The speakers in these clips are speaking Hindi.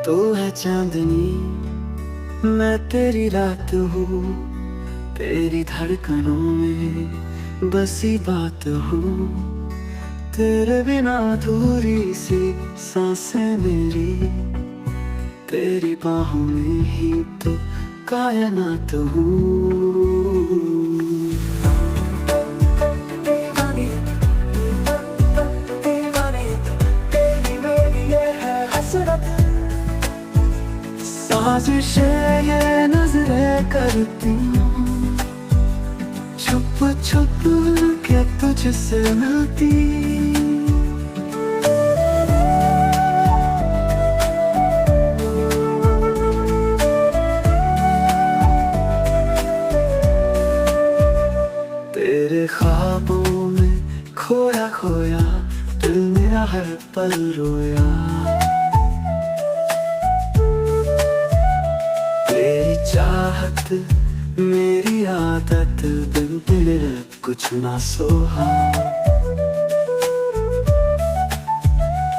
तो है चांदनी, मैं तेरी रात हूँ, तेरी धड़कनों में बसी बात हूँ। तेरे बिना अधूरी सी सांसें मेरी, तेरी बाहों में ही तो कायनात हूँ। साजिशें ये नजरें करती हूँ, छुप छुप के तुझसे मिलती। तेरे ख्वाबों में खोया खोया, दिल मेरा हर पल रोया। चाहत मेरी आदत, बिन तेरे कुछ ना सोहा।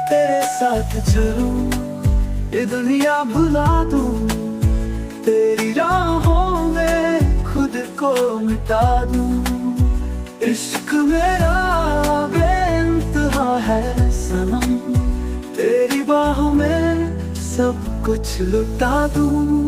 तेरे साथ चलूं ये दुनिया भुला दूं, तेरी राहों में खुद को मिटा दूं। इश्क मेरा बेइंतहा है सनम, तेरी बाहों में सब कुछ लुटा दूं।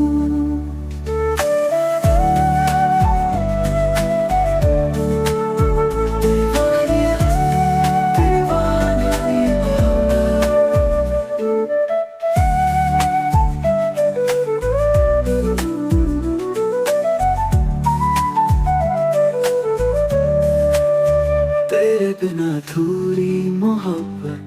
तेरे बिना अधूरी मोहब्बत,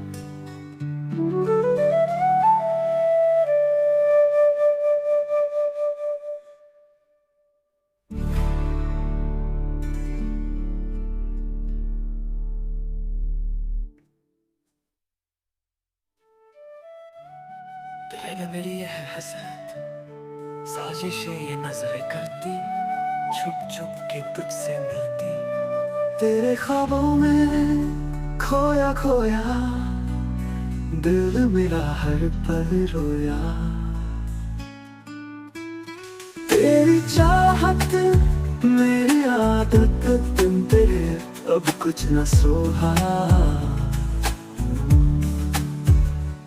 तेरे मेरी ये हसरत, साजिशें ये नजरें करती, छुप छुप के तुझसे मिलती। तेरे ख्वाबों में खोया खोया, दिल मेरा हर पल रोया। तेरी चाहत मेरी आदत, तुम तेरे अब कुछ न सोहा।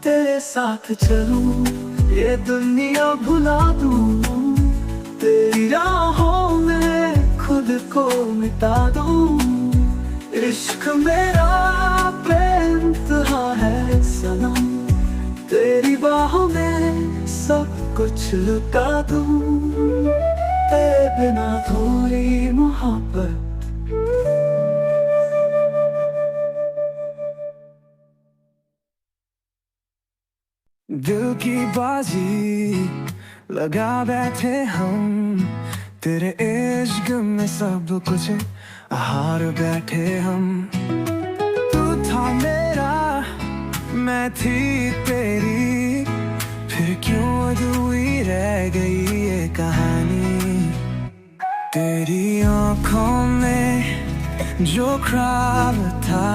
तेरे साथ चलूं ये दुनिया भुला दूं, तेरी राहों में खुद को मिटा दूं। इश्क मेरा बेइंतहा है सनम, तेरी बाहों में सब कुछ लुटा दूं। तेरे बिना थोड़ी मोहब्बत, दिल की बाजी लगा बैठे हम, तेरे इश्क में सब कुछ हार बैठे हम। तू था मेरा, मैं थी तेरी, फिर क्यों अधूरी रह गई ये कहानी। तेरी आँखों में जो ख्वाब था,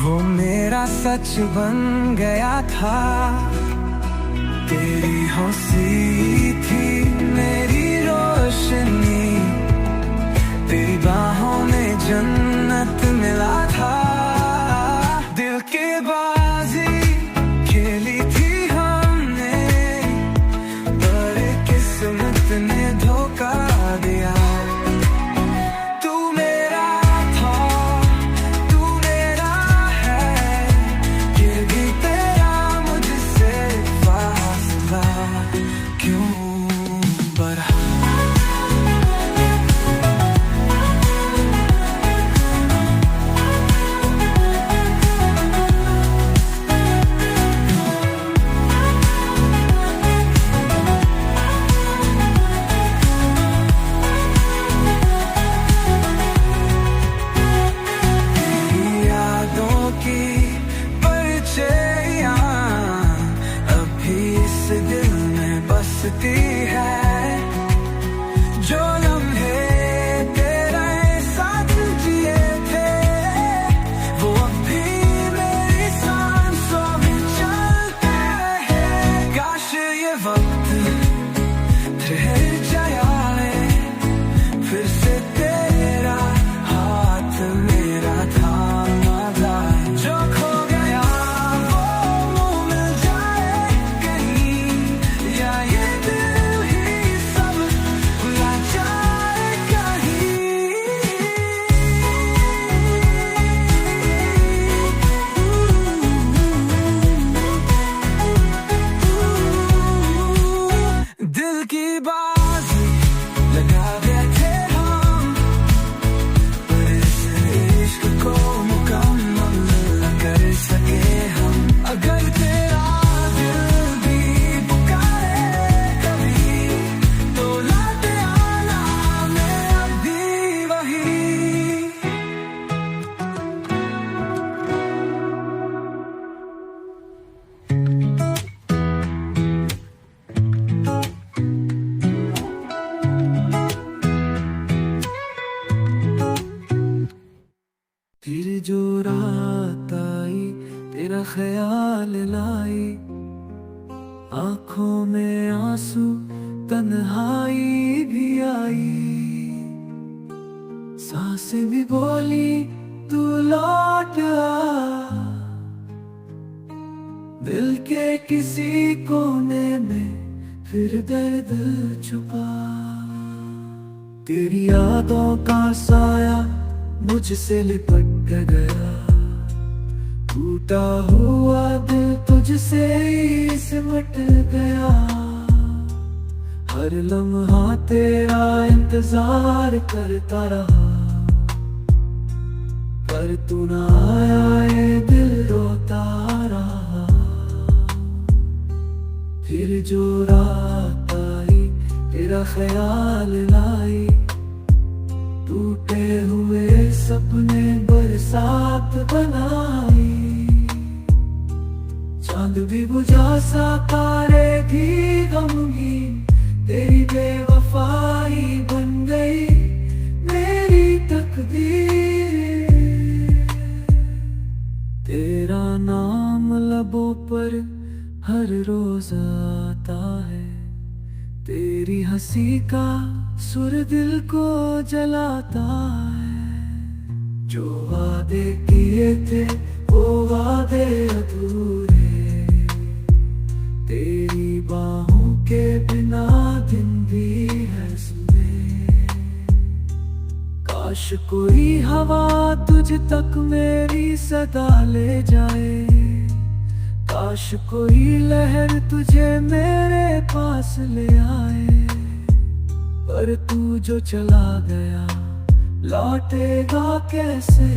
वो मेरा सच बन गया था। तेरी हंसी थी मेरी रोशनी, तेरी बाहों में जन्नत मिला था। दिल की बाजी खेली थी हमने, पर किस्मत ने धोखा दिया। तू मेरा था, तू मेरा है, ये भी तेरा मुझसे फासला क्यों फिर जो रात आई तेरा ख्याल लाई, आंखों में आंसू तन्हाई भी आई, सांसें भी बोली तू लौट आ, दिल के किसी कोने में फिर दर्द छुपा। तेरी यादों का साया मुझसे लिपट गया, टूटा हुआ दिल तुझसे ही सिमट गया। हर लम्हा तेरा इंतजार करता रहा, पर तू ना आया, ये दिल रोता रहा। फिर जो रात आई तेरा ख्याल लाई, टूटे हुए सपने बरसात बनाई। चांद भी बुझा सा तारे भी गमगीन, तेरी बेवफाई बन गई मेरी तकदीर। तेरा नाम लबों पर हर रोज आता है, तेरी हंसी का सुर दिल को जलाता है। जो वादे किए थे वो वादे अधूरे, तेरी बाहों के बिना दिन भी है सुने। काश कोई हवा तुझ तक मेरी सदा ले जाए, काश कोई लहर तुझे मेरे पास ले आए। पर तू जो चला गया लौटेगा कैसे।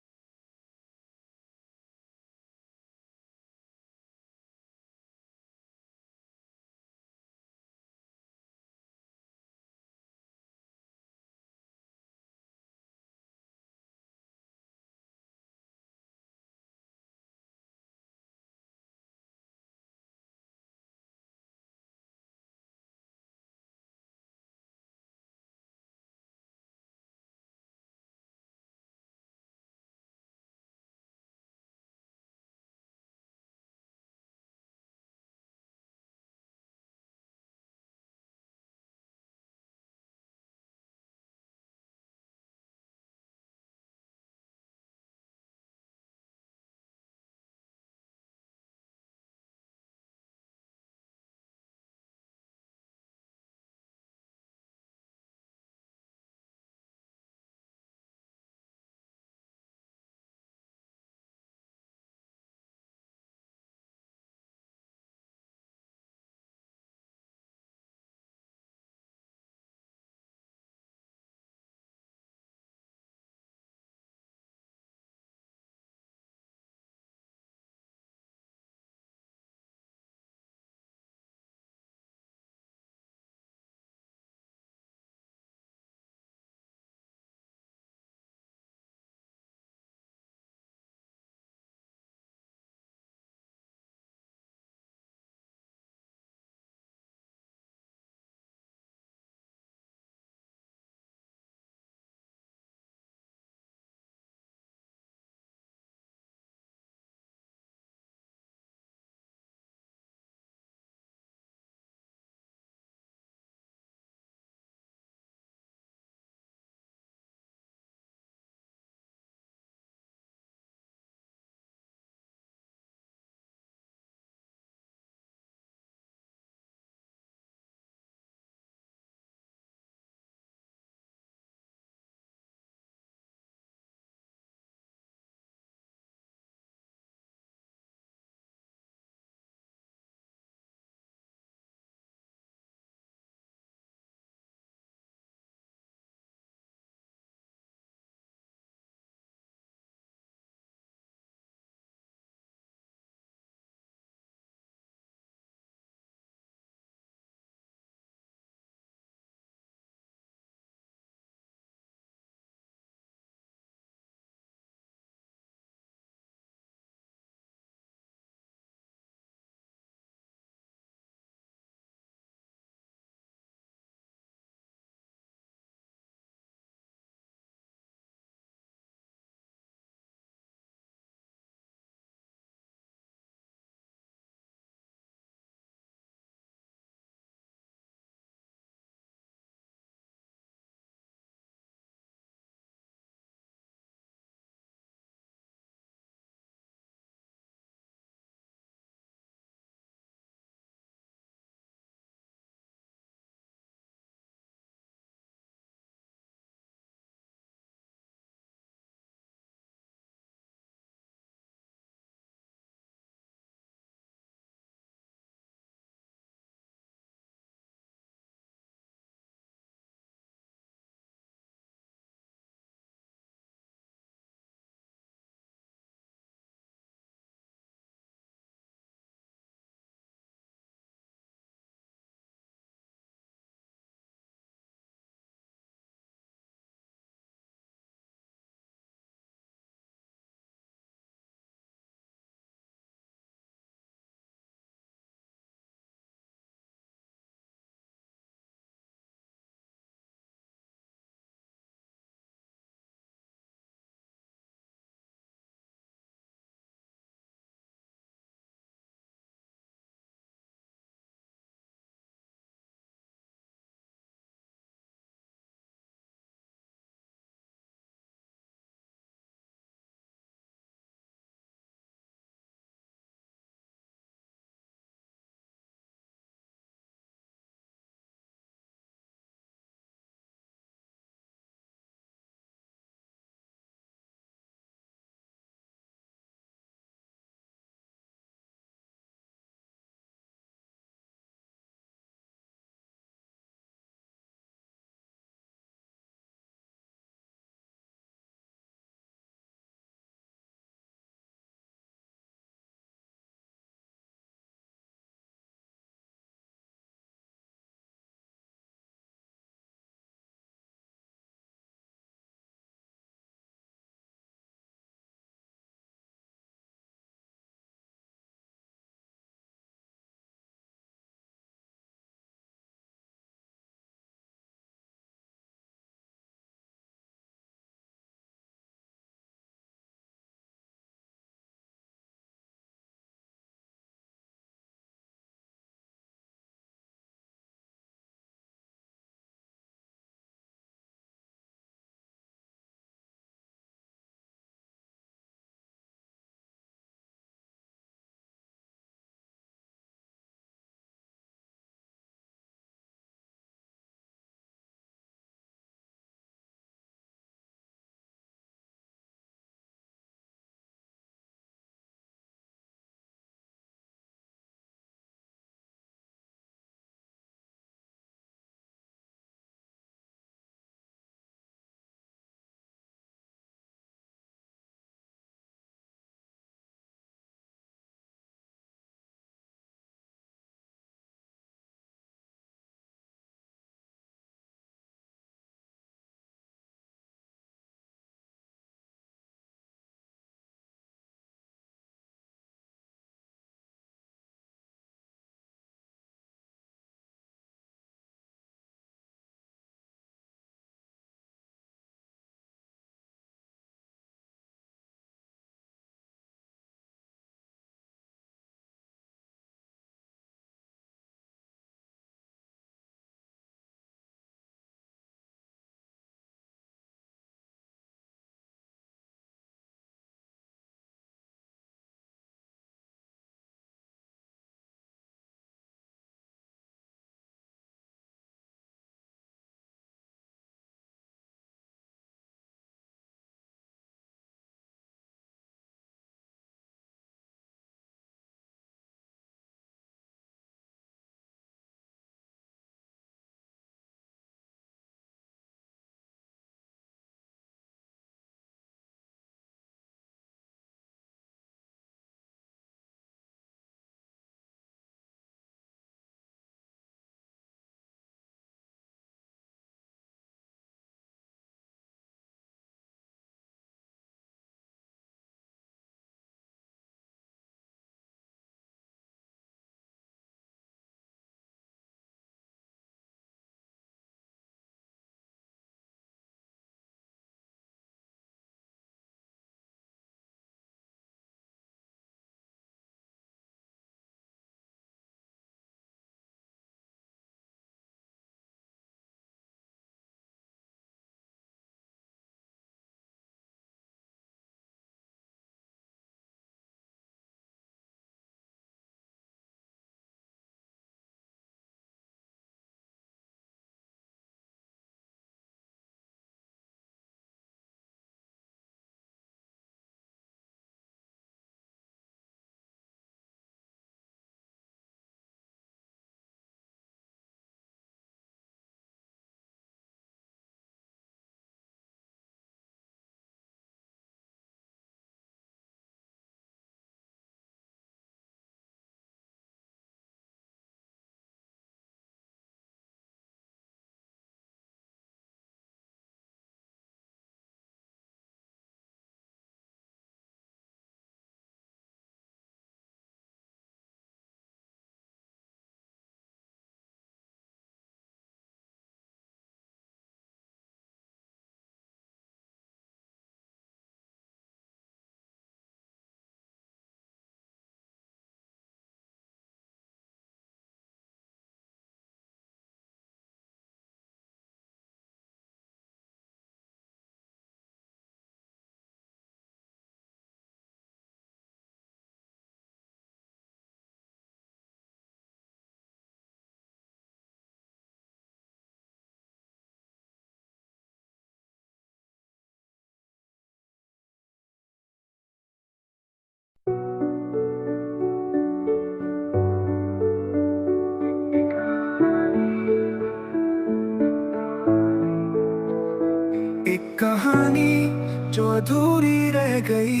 अधूरी रह गई।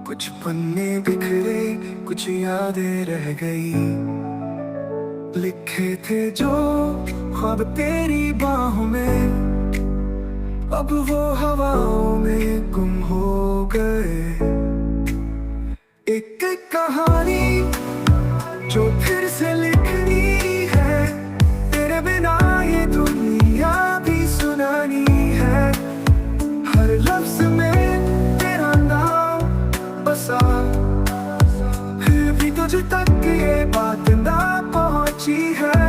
कुछ पन्ने बिखरे, कुछ यादें रह गई। लिखे थे जो ख्वाब तेरी बाहों में, अब वो हवाओं में गुम हो गए। एक एक कहानी जो फिर से लिखनी है, तेरे बिना ये दुनिया भी सुनानी है। हर लफ्ज में तेरा नाम बसा, फिर भी तुझ तक ये बात ना पहुंची है।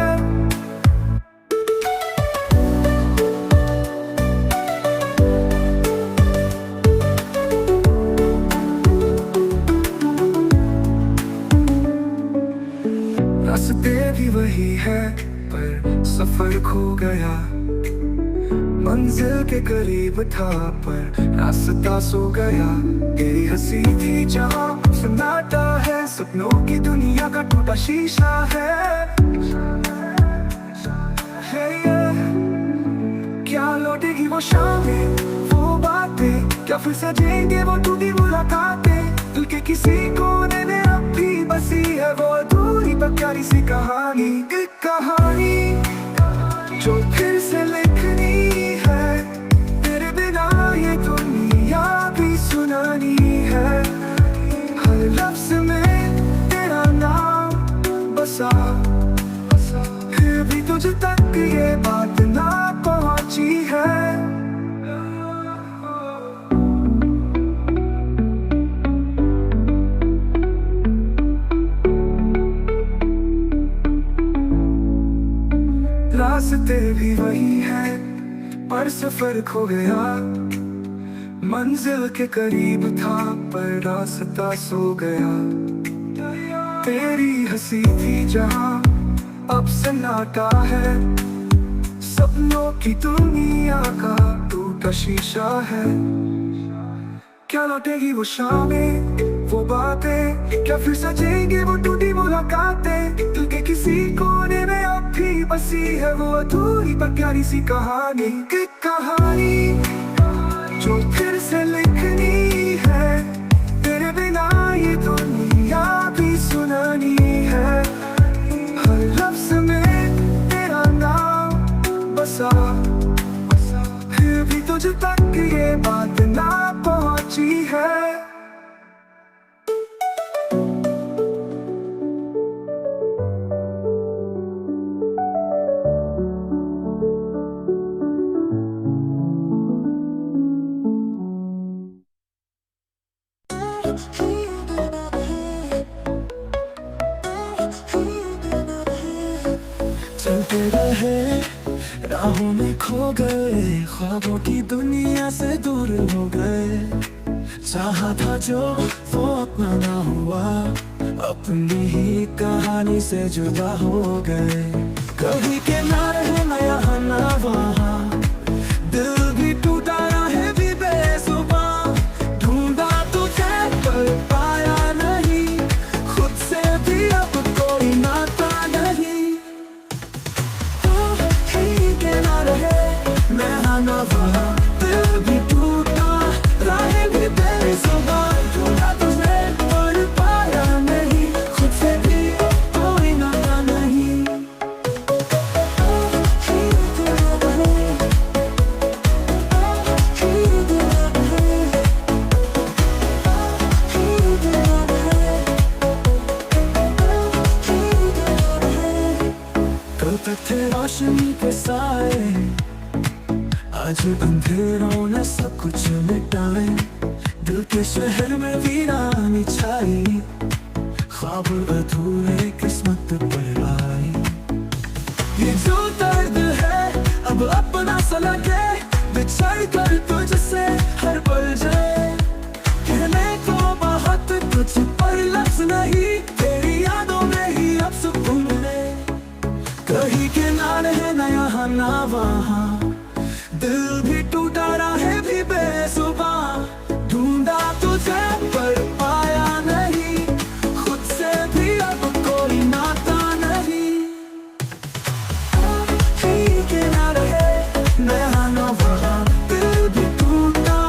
रास्ते भी वही है पर सफर खो गया। मंजिल के करीब था पर रास्ता सो गया। तेरी हंसी थी जहाँ सन्नाटा है, सपनों की दुनिया का टूटा शीशा है। क्या लौटेगी वो शामें, वो बातें, क्या फिर सजेंगे वो टूटी मुलाकातें। दिल के किसी कोने में अब भी बसी है वो अधूरी पर प्यारी सी कहानी। एक कहानी जो फिर से लिखनी है, तेरे बिना ये दुनिया भी सुनानी है। हर लफ्ज में तेरा नाम बसा, फिर भी तुझ तक ये बात ना पहुंची है। रास्ते भी वही है पर सफर खो गया। मंजिल के करीब था पर रास्ता सो गया। तेरी हंसी थी जहाँ अब सन्नाटा है, सपनों की दुनिया का टूटा शीशा है। क्या लौटेगी वो शामें, वो बातें, क्या फिर सजेंगे वो टूटी मुलाकातें। दिल के किसी कोने में अब भी बसी है वो अधूरी पर प्यारी सी कहानी। एक कहानी जो फिर से लिखनी है, तेरे बिना ये दुनिया भी सुनानी है। हर लफ्ज में तेरा नाम बसा, फिर भी तुझ तक ये बात ना पहुंची है। चलते रहे राहों में खो गए, ख्वाबों की दुनिया से दूर हो गए। चाहा था जो वो अपना ना हुआ, अपनी ही कहानी से जुदा हो गए। कभी किनारे न यहाँ न वहाँ, दिल भी टूटा रहे भी बेजुबां। ढूंढा तुझे पर पाया नहीं, खुद से भी अब कोई नाता नहीं। दिल भी टूटा राहें भी बेजुबां। ढूंढा तुझे पर पाया नहीं, खुद से भी कोई नाता नहीं। कल तक थे रोशनी के साए, आज अंधेरों ने सब कुछ मिटाए। दिल के शहर में वीरानी छाई, ख्वाब अधूरे किस्मत पर आए। ये जो दर्द है अब अपना सा लगे, बिछड़ कर तुझसे हर पल जाए। कहने को बहुत कुछ पर लफ्ज नहीं, तेरी यादों में ही अब सुकून है। कहीं किनारे है न यहाँ न वहाँ, दिल भी टूटा रहे भी बेजुबां। ढूंढा तुझे पर पाया नहीं, खुद से भी अब कोई नाता नहीं। किनारे है न यहाँ न वहाँ, दिल भी टूटा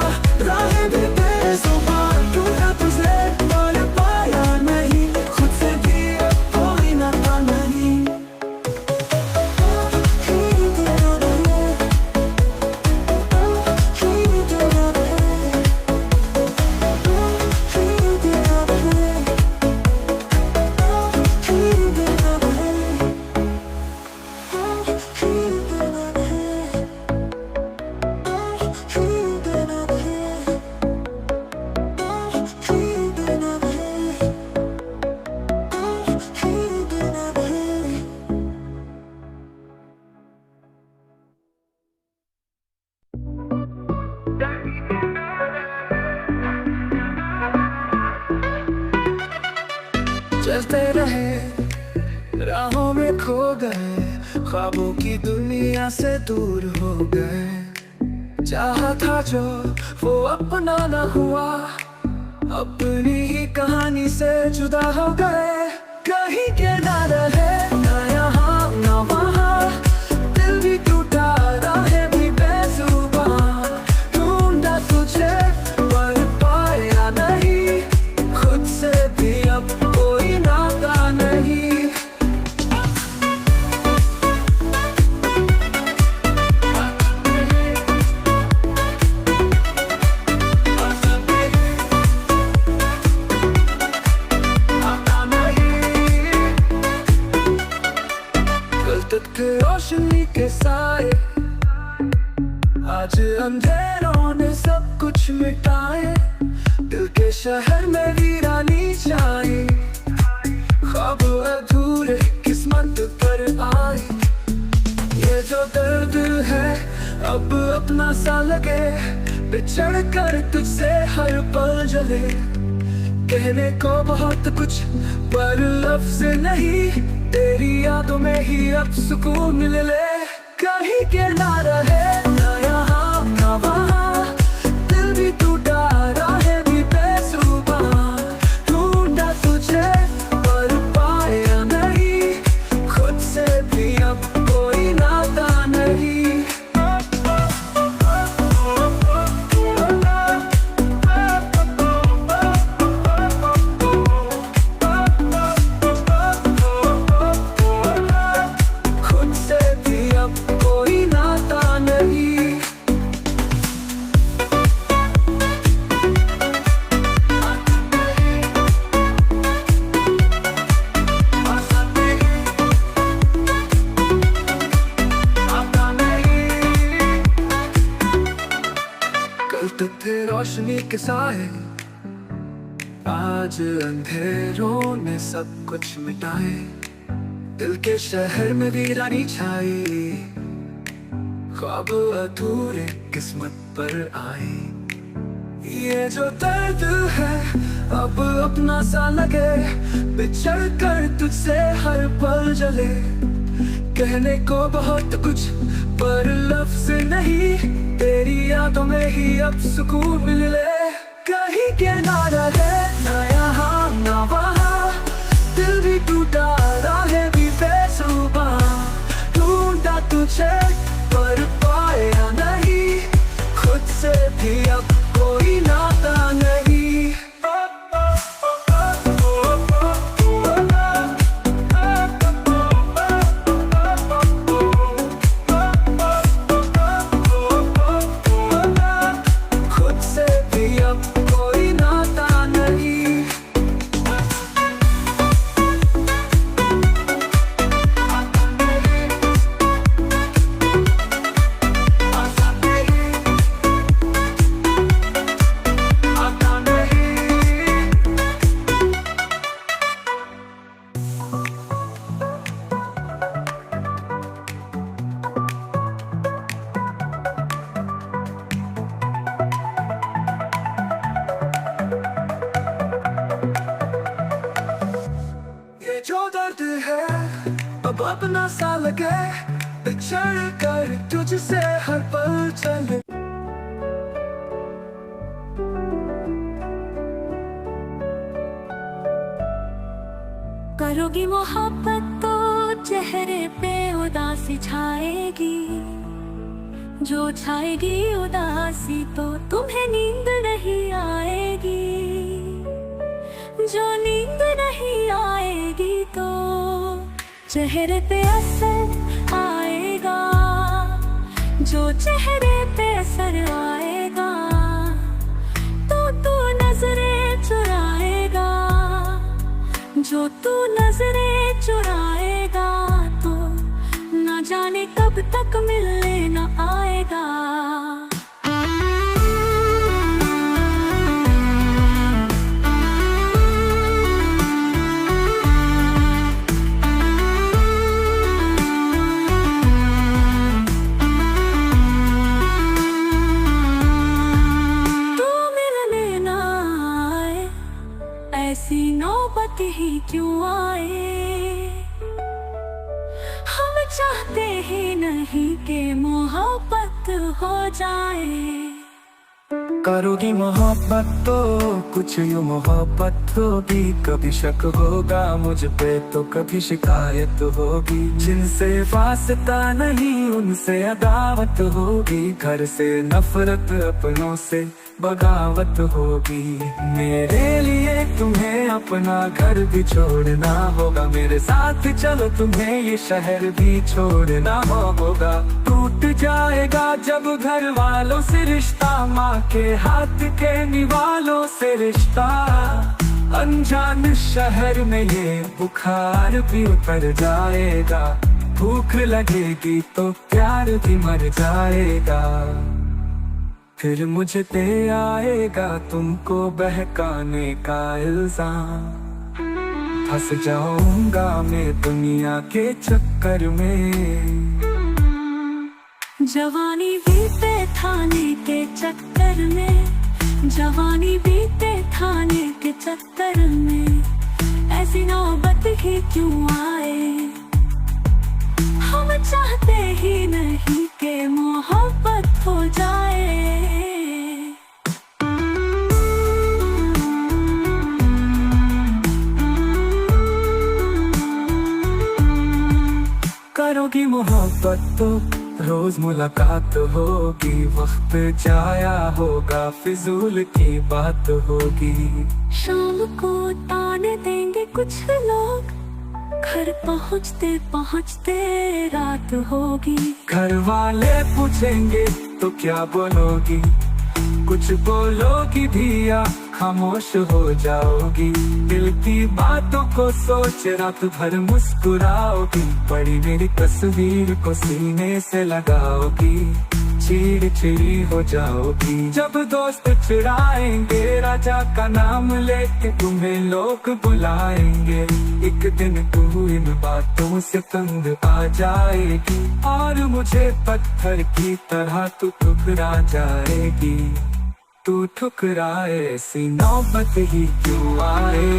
चलते रहे, राहों में खो गए, ख्वाबों की दुनिया से दूर हो गए। चाहा था जो वो अपना न हुआ, अपनी ही कहानी से जुदा हो गए। कहीं के ना रहे, ना यहाँ ना वहाँ, दिल भी टूटा, राहें भी बेजुबां। ढूंढा तुझे पर पाया नहीं, खुद से भी अब कोई नाता नहीं। रोशनी के साए, आज अंधेरों ने सब कुछ मिटाए। दिल के शहर में वीरानी छाई, ख्वाब अधूरे किस्मत पर आए। ये जो दर्द है अब अपना सा लगे, बिछड़ कर तुझसे हर पल जले। कहने को बहुत कुछ पर लफ्ज नहीं, तेरी यादों में ही अब सुकून मिल ले। कहीं के ना रहे, ना यहाँ ना वहाँ, दिल भी टूटा, राहें भी बेजुबां। ढूंढा तुझे पर पाया नहीं, खुद से भी अब कोई नाता नहीं। तो थे रोशनी के साए, आज अंधेरों ने सब कुछ मिटाए। दिल के शहर में वीरानी छाई, ख्वाब अधूरे किस्मत पर आए। ये जो दर्द है अब अपना सा लगे, बिछड़ कर तुझसे हर पल जले। कहने को बहुत कुछ पर लफ्ज नहीं, तेरी यादों में ही अब सुकून मिल ले। कहीं के ना रहे, ना यहाँ ना वहाँ, दिल भी टूटा, राहें भी बेजुबां। ढूंढा तुझे पर पाया नहीं, खुद से भी अब कोई नाता नहीं। जो दर्द है अब अपना सा लगे, बिछड़ कर तुझसे हर पल चले। करोगी मोहब्बत तो चेहरे पे उदासी छाएगी, जो छाएगी उदासी तो तुम्हें नींद नहीं आएगी। जो नींद नहीं आएगी तो चेहरे पे असर आएगा, जो चेहरे पे असर आएगा तो तू नजरें चुराएगा। जो तू नजरें चुराएगा तो न जाने कब तक मिलने न आएगा। ऐसी नौबत बात ही क्यों आए। हम चाहते ही नहीं कि मोहब्बत हो जाए। करोगी मोहब्बत तो कुछ यूं मोहब्बत होगी, कभी शक होगा मुझ पे तो कभी शिकायत होगी। जिनसे वास्ता नहीं उनसे अदावत होगी, घर से नफरत अपनों से बगावत होगी। मेरे लिए तुम्हें अपना घर भी छोड़ना होगा, मेरे साथ चलो तुम्हें ये शहर भी छोड़ना होगा। टूट जाएगा जब घर वालों से रिश्ता, माँ के हाथ के निवालों से रिश्ता। अनजान शहर में ये बुखार भी उतर जाएगा, भूख लगेगी तो प्यार भी मर जाएगा। फिर मुझे दे आएगा तुमको बहकाने का इल्जाम, फंस जाऊंगा मैं दुनिया के चक्कर में। जवानी बीते थाने के चक्कर में, जवानी बीते थाने के चक्कर में, ऐसी नौबत ही क्यों आए। हम चाहते ही नहीं कि मोहब्बत हो जाए। करोगी मोहब्बत तो रोज मुलाकात होगी, वक्त जाया होगा फिजूल की बात होगी। शाम को ताने देंगे कुछ लोग, घर पहुँचते पहुँचते रात होगी। घर वाले पूछेंगे तो क्या बोलोगी, कुछ बोलोगी भी या खामोश हो जाओगी। दिल की बातों को सोच रात भर मुस्कुराओगी, बड़ी मेरी तस्वीर को सीने से लगाओगी। चिड़चिड़ी हो जाओगी जब दोस्त चिढ़ाएंगे, राजा का नाम लेके तुम्हें लोग बुलाएंगे। एक दिन तू इन बातों से तंग आ जाएगी, और मुझे पत्थर की तरह तू ठुकरा जाएगी। तू ठुकराए ऐसी नौबत ही क्यों आए।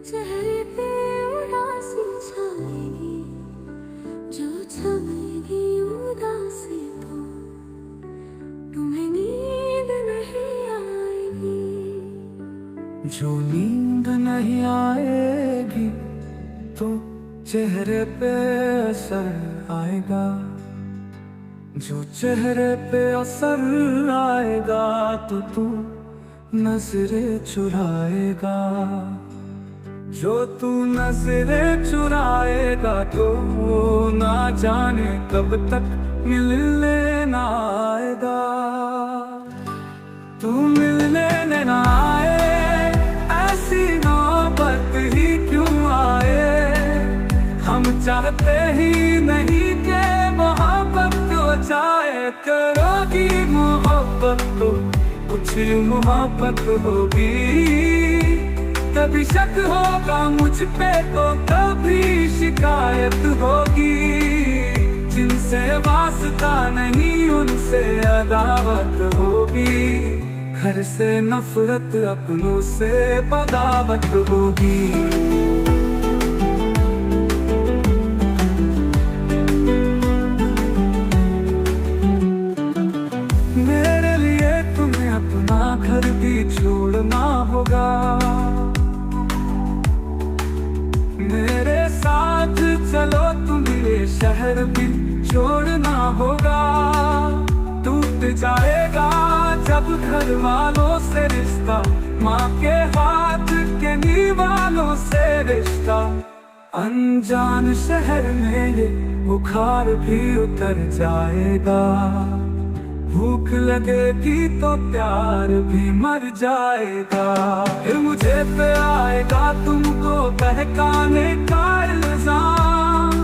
चेहरे पे उदासी छाएगी, जो छाएगी उदासी तो तुम्हें नींद नहीं आएगी। जो नींद नहीं आएगी तो चेहरे पे असर आएगा, जो चेहरे पे असर आएगा तो तू नजरें चुराएगा। जो तू नजरें चुराएगा तो वो ना जाने कब तक मिलने ना आएगा। तू मिलने ना आए, ऐसी नौबत ही क्यों आए। हम चाहते ही नहीं कि मोहब्बत हो जाए। करोगी मोहब्बत तो कुछ मोहब्बत होगी, कभी शक होगा मुझ पे तो कभी शिकायत होगी। जिनसे वास्ता नहीं उनसे अदावत होगी, घर से नफरत अपनों से बगावत होगी। मेरे लिए तुम्हें अपना घर भी छोड़ना होगा, मेरे साथ चलो तुम्हें शहर भी छोड़ना होगा। टूट जाएगा जब घर वालों से रिश्ता, माँ के हाथ के निवालों से रिश्ता। अनजान शहर में ये बुखार भी उतर जाएगा, भूख लगेगी तो प्यार भी मर जाएगा। फिर मुझे पे आएगा तुमको बहकाने का इल्जाम।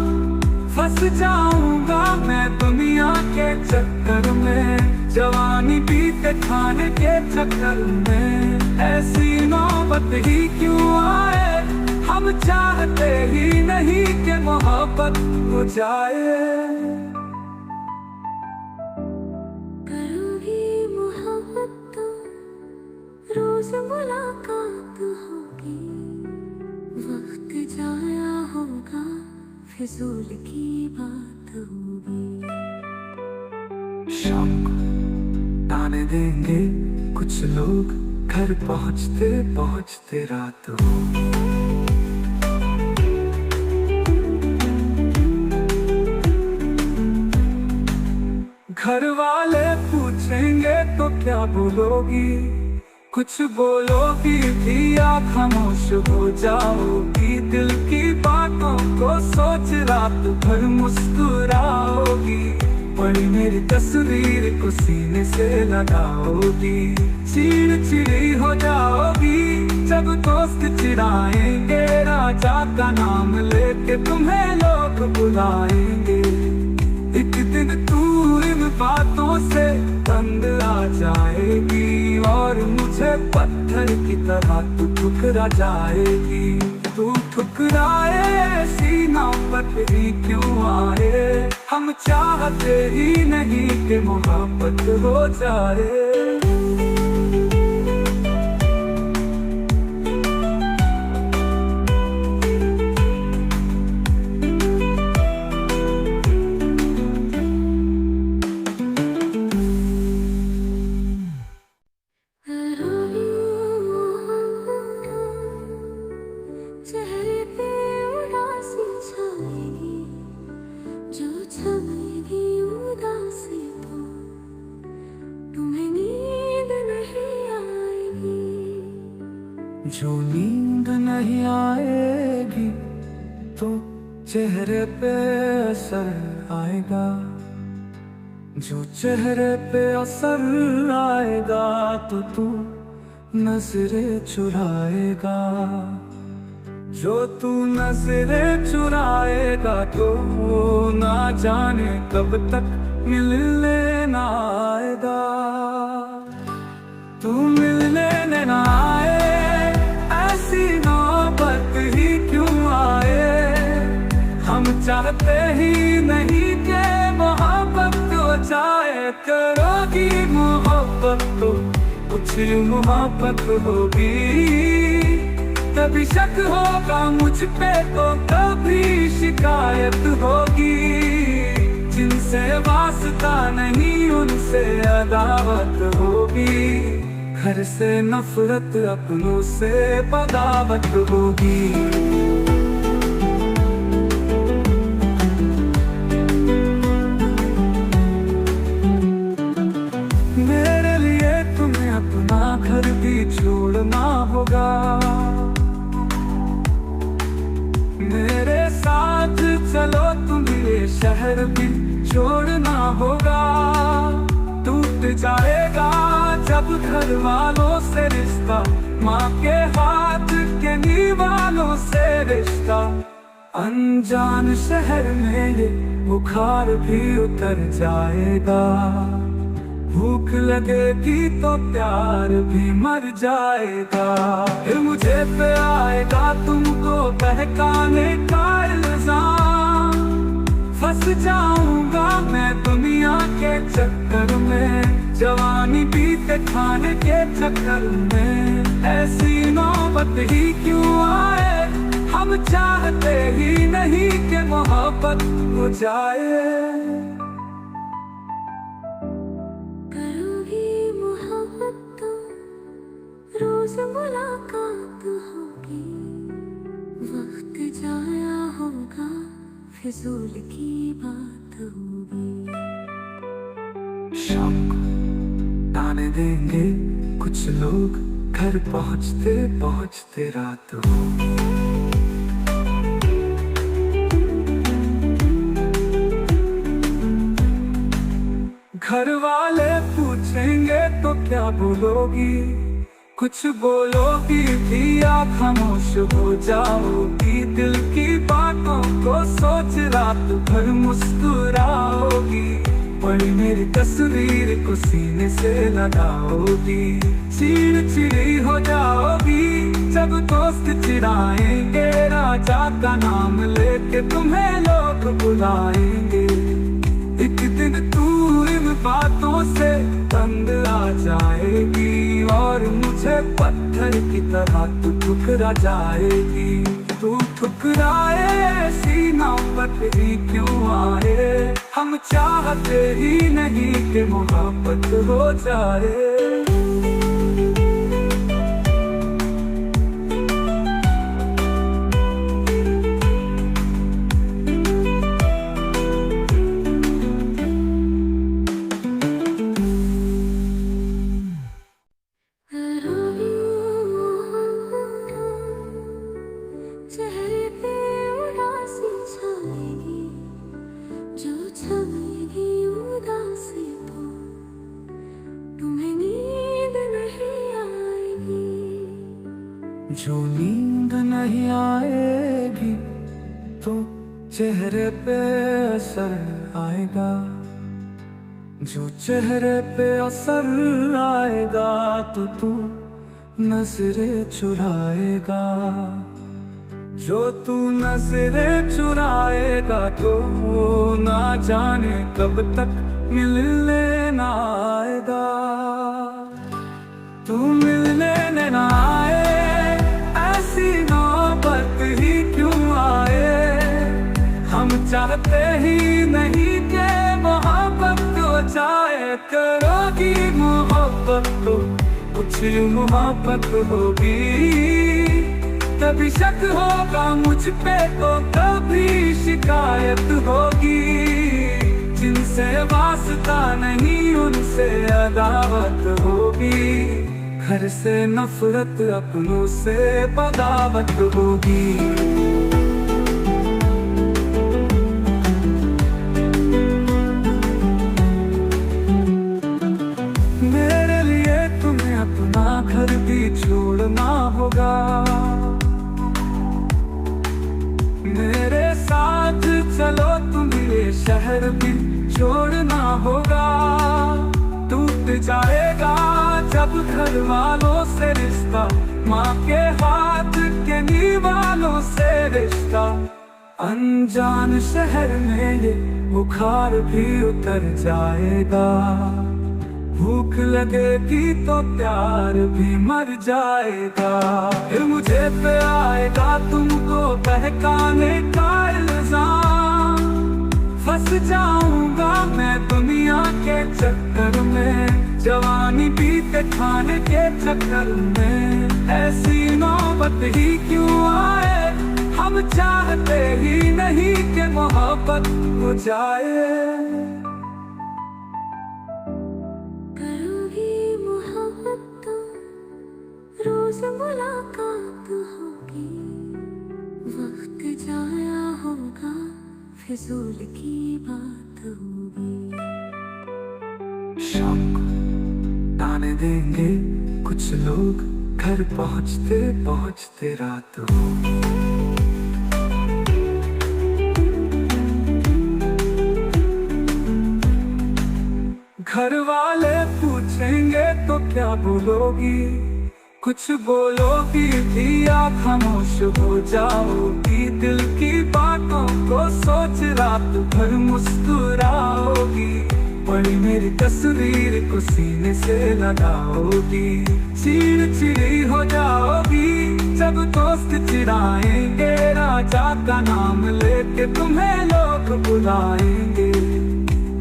फंस जाऊंगा मैं दुनिया के चक्कर में, जवानी बीते खाने के चक्कर में। ऐसी नौबत ही क्यों आए, हम चाहते ही नहीं कि मोहब्बत हो जाए। करोगी मोहब्बत तो रोज मुलाकात होगी, वक्त जाया होगा फिजूल की बात होगी। शाम को ताने देंगे कुछ लोग, घर पहुँचते पहुँचते रात होगी। घर वाले पूछेंगे तो क्या बोलोगी, कुछ बोलोगी भी या खामोश हो जाओगी। दिल की बातों को सोच रात भर मुस्कुराओगी, पड़ी मेरी तस्वीर को सीने से लगाओगी। चिड़चिड़ी हो जाओगी जब दोस्त चिढ़ाएंगे, राजा का नाम लेके तुम्हें लोग बुलाएंगे। एक दिन तू इन बातों से तंग आ जाएगी, और मुझे पत्थर की तरह तू ठुकरा जाएगी। तू ठुकराए सीना पर ही क्यों आए, हम चाहते ही नहीं कि मोहब्बत हो जाए। चेहरे पे उदासी छाएगी, जो छाएगी उदासी तो तुम्हें नींद नहीं आएगी। जो नींद नहीं आएगी तो चेहरे पे असर आएगा, जो चेहरे पे असर आएगा तो तू नजरें चुराएगा। जो तू नजरें चुराएगा तो ना जाने कब तक मिलने ना आएगा। तू मिलने ना आए, ऐसी नौबत ही क्यों आए, हम चाहते ही नहीं कि मोहब्बत हो जाए। करोगी मोहब्बत तो कुछ मोहब्बत होगी, कभी शक होगा मुझ पे तो कभी शिकायत होगी। जिनसे वास्ता नहीं उनसे अदावत होगी, घर से नफरत अपनों से बगावत होगी। मेरे लिए तुम्हें अपना घर भी छोड़ना होगा, मेरे साथ चलो तुम्हें शहर भी छोड़ना होगा। टूट जाएगा जब घर वालों से रिश्ता, माँ के हाथ के दीवानों से रिश्ता। अनजान शहर में ये बुखार भी उतर जाएगा, भूख लगेगी तो प्यार भी मर जाएगा। फिर मुझे पे आएगा तुमको बहकाने का इल्जाम। फंस जाऊंगा मैं दुनिया के चक्कर में, जवानी बीते खाने के चक्कर में। ऐसी नौबत ही क्यों आए, हम चाहते ही नहीं कि मोहब्बत हो जाए। रोज मुलाकात होगी, वक्त जाया होगा फिजूल की बात होगी। शाम को ताने देंगे कुछ लोग, घर पहुँचते पहुँचते रात होगी। घर वाले क्या बोलोगी, कुछ बोलोगी भी या खामोश हो जाओगी। दिल की बातों को सोच रात भर मुस्कुराओगी, पड़ी मेरी तस्वीर को सीने से लगाओगी। चिड़चिड़ी हो जाओगी जब दोस्त चिढ़ाएंगे, राजा का नाम लेके तुम्हें लोग बुलाएंगे। एक दिन तू इन बातों से तंग आ जाएगी और मुझे पत्थर की तरह तू ठुकरा जाएगी। तू ठुकराए ऐसी नौबत ही क्यों आए, हम चाहते ही नहीं कि मोहब्बत हो जाए। चेहरे पे उदासी छाएगी, जो छाएगी उदासी तो तुम्हें नींद नहीं आएगी। जो नींद नहीं आएगी तो चेहरे पे असर आएगा, जो चेहरे पे असर आएगा तो तू नजरें चुराएगा। जो तू नजरें चुराएगा तो ना जाने कब तक मिलने ना आएगा। तू मिलने ना आए, ऐसी नौबत ही क्यों आए, हम चाहते ही नहीं कि मोहब्बत हो जाए। करोगी मोहब्बत तो कुछ मोहब्बत होगी, कभी शक होगा मुझ पे तो कभी शिकायत होगी। जिनसे वास्ता नहीं उनसे अदावत होगी, घर से नफरत अपनों से बगावत होगी। मेरे लिए तुम्हें अपना घर भी छोड़ना होगा, मेरे साथ चलो तुम्हें ये शहर भी छोड़ना होगा। टूट जाएगा जब घर वालों से रिश्ता, माँ के हाथ के निवालों से रिश्ता। अनजान शहर में ये बुखार भी उतर जाएगा, भूख लगेगी तो प्यार भी मर जाएगा। फिर मुझे पे आएगा तुमको बहकाने का इल्जाम, फंस जाऊंगा मैं दुनिया के चक्कर में, जवानी बीते खाने के चक्कर में। ऐसी नौबत ही क्यों आए, हम चाहते ही नहीं कि मोहब्बत हो जाए। रोज मुलाकात होगी, वक्त जाया होगा, फिजूल की बात होगी। शाम को ताने देंगे कुछ लोग, घर पहुँचते पहुँचते रात होगी। घर वाले पूछेंगे तो क्या बोलोगी, कुछ बोलोगी भी या खामोश हो जाओगी। दिल की बातों को सोच रात भर मुस्कुराओगी, पड़ी मेरी तस्वीर को सीने से लगाओगी। चिड़चिड़ी हो जाओगी जब दोस्त चिढ़ाएंगे, राजा का नाम लेके तुम्हें लोग बुलाएंगे।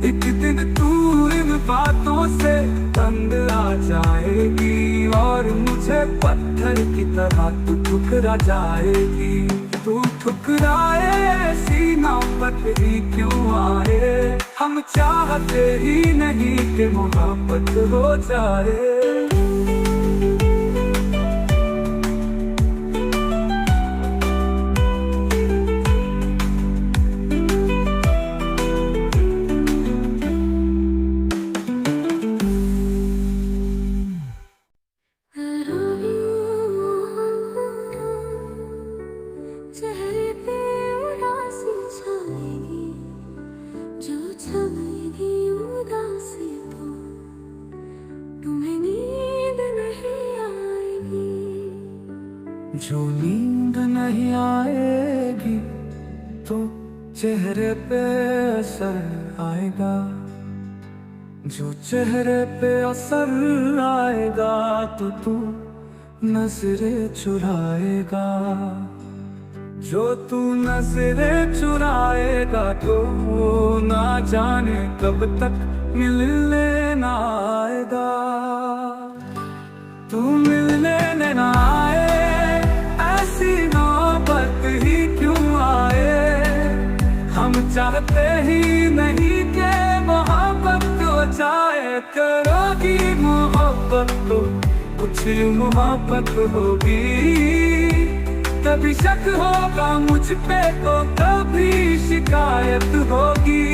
एक दिन तू इन बातों से तंग आ जाएगी और मुझे पत्थर की तरह तू ठुकरा जाएगी। तू ठुकराए ऐसी नौबत ही क्यों आए, हम चाहते ही नहीं कि मोहब्बत हो जाए। नींद नहीं आएगी तो चेहरे पे असर आएगा, जो चेहरे पे असर आएगा तो तू नजरें चुराएगा, जो तू नजरें चुराएगा तो ना जाने कब तक मिलने ना आएगा। तू मिलने ना आए, ऐसी नौबत ही क्यों आए, हम चाहते ही नहीं कि मोहब्बत हो जाए। करोगी मोहब्बत तो कुछ मोहब्बत होगी, कभी शक होगा मुझ पे तो कभी शिकायत होगी,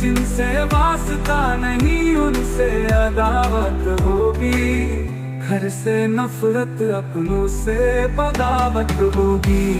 जिनसे वास्ता नहीं उनसे अदावत होगी, घर से नफरत अपनों से बगावत होगी।